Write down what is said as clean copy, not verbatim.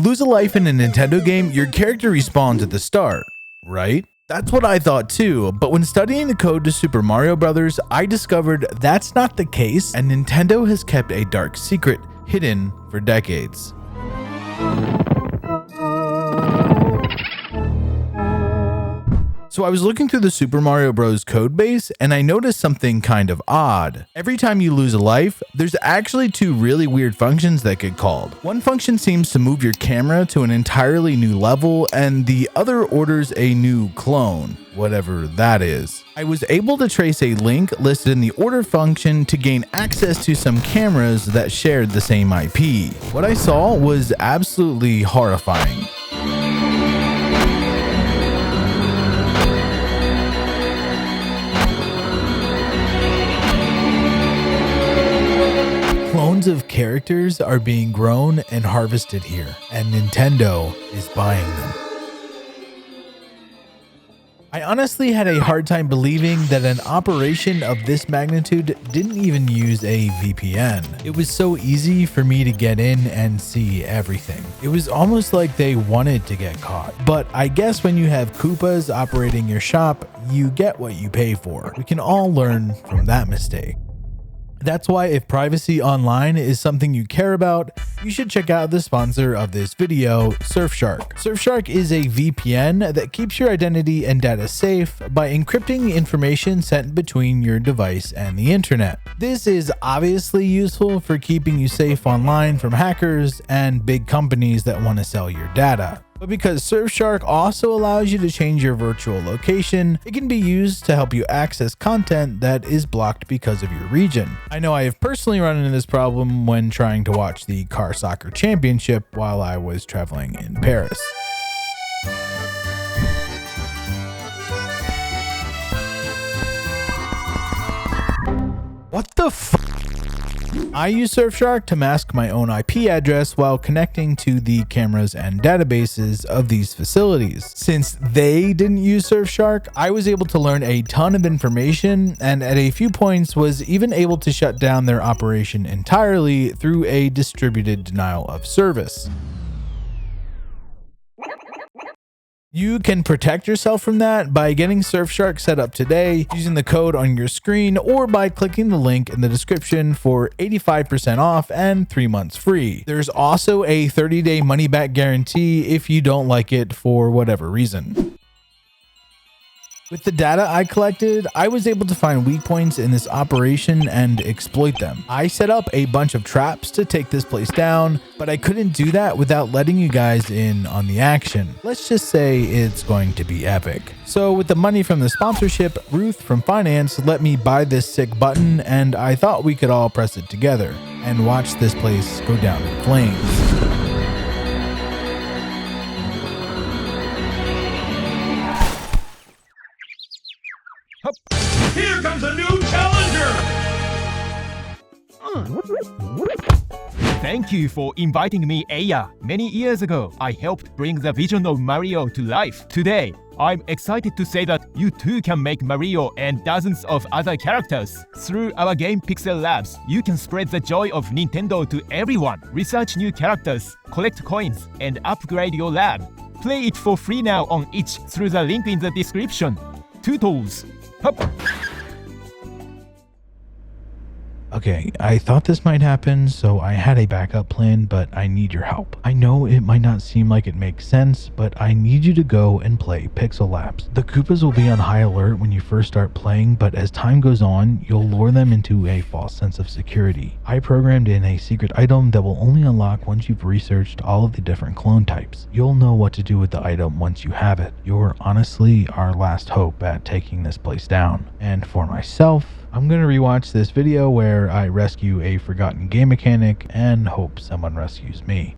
lose a life in a Nintendo game, your character respawns at the start, right? That's what I thought too, but when studying the code to Super Mario Bros., I discovered that's not the case, and Nintendo has kept a dark secret hidden for decades. So I was looking through the Super Mario Bros. Code base and I noticed something kind of odd. Every time you lose a life, there's actually two really weird functions that get called. One function seems to move your camera to an entirely new level and the other orders a new clone, whatever that is. I was able to trace a link listed in the order function to gain access to some cameras that shared the same IP. What I saw was absolutely horrifying. Clones of characters are being grown and harvested here, and Nintendo is buying them. I honestly had a hard time believing that an operation of this magnitude didn't even use a VPN. It was so easy for me to get in and see everything. It was almost like they wanted to get caught. But I guess when you have Koopas operating your shop, you get what you pay for. We can all learn from that mistake. That's why if privacy online is something you care about, you should check out the sponsor of this video, Surfshark. Surfshark is a VPN that keeps your identity and data safe by encrypting information sent between your device and the internet. This is obviously useful for keeping you safe online from hackers and big companies that want to sell your data. But because Surfshark also allows you to change your virtual location, it can be used to help you access content that is blocked because of your region. I know I have personally run into this problem when trying to watch the car soccer championship while I was traveling in Paris. What the f? I use Surfshark to mask my own IP address while connecting to the cameras and databases of these facilities. Since they didn't use Surfshark, I was able to learn a ton of information and at a few points was even able to shut down their operation entirely through a distributed denial of service. You can protect yourself from that by getting Surfshark set up today using the code on your screen or by clicking the link in the description for 85% off and 3 months free. There's also a 30-day money-back guarantee if you don't like it for whatever reason. With the data I collected, I was able to find weak points in this operation and exploit them. I set up a bunch of traps to take this place down, but I couldn't do that without letting you guys in on the action. Let's just say it's going to be epic. So with the money from the sponsorship, Ruth from finance let me buy this sick button and I thought we could all press it together and watch this place go down in flames. Here comes a new challenger! Thank you for inviting me, Aya. Many years ago, I helped bring the vision of Mario to life. Today, I'm excited to say that you too can make Mario and dozens of other characters. Through our Game Pixel Labs, you can spread the joy of Nintendo to everyone. Research new characters, collect coins, and upgrade your lab. Play it for free now on itch through the link in the description. Toodles! Hup. Okay, I thought this might happen, so I had a backup plan, but I need your help. I know it might not seem like it makes sense, but I need you to go and play Pixel Labs. The Koopas will be on high alert when you first start playing, but as time goes on, you'll lure them into a false sense of security. I programmed in a secret item that will only unlock once you've researched all of the different clone types. You'll know what to do with the item once you have it. You're honestly our last hope at taking this place down. And for myself, I'm going to rewatch this video where I rescue a forgotten game mechanic and hope someone rescues me.